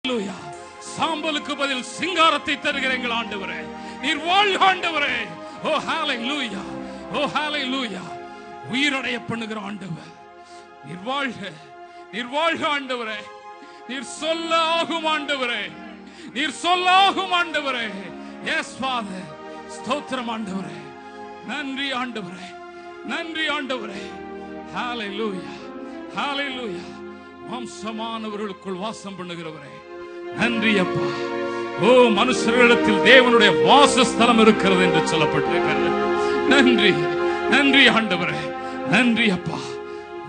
ஹalleluya. சாம்பலுக்கு பதில் சிங்காரத்தை தருகிற எங்கள் ஆண்டவரே, நீர் வாழ்க ஆண்டவரே. ஓ ஹalleluya, ஓ ஹalleluya. உயிரடைய பண்ணுகிற ஆண்டவர் நீர் வாழ்க, நீர் வாழ்க ஆண்டவரே. நீர் சொல்ல ஆகும் ஆண்டவரே, நீர் சொல்ல ஆகும் ஆண்டவரே. எஸ் ஃபாதர், ஸ்தோத்திரம் ஆண்டவரே. நன்றி ஆண்டவரே, நன்றி ஆண்டவரே. ஹalleluya, ஹalleluya. வம்சமானவர்களுக்குள் வாசம் பண்ணுகிறவரே நன்றி அப்பா. ஓ, மனுஷர்களிடத்தில் தேவனுடைய வாசஸ்தலம் இருக்கிறது என்று சொல்லப்பட்டிருக்கிறது. நன்றி, நன்றி ஆண்டவரே, நன்றி அப்பா.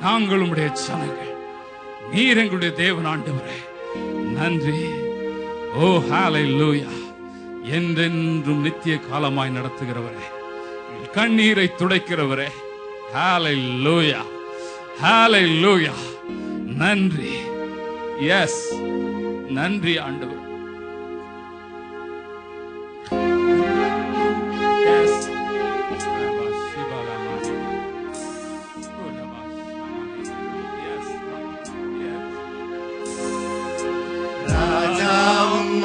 நாங்கள் உம்முடைய ஜனங்கள், நீர் எங்களுடைய தேவன் ஆண்டவரே. நன்றி. ஓ ஹalleluya. என்றென்றும் நித்திய காலமாய் நடத்துகிறவரே, கண்ணீரை துடைக்கிறவரே. ஹalleluya, ஹalleluya. நன்றி. எஸ், நன்றி ஆண்டவர். ராஜாவும்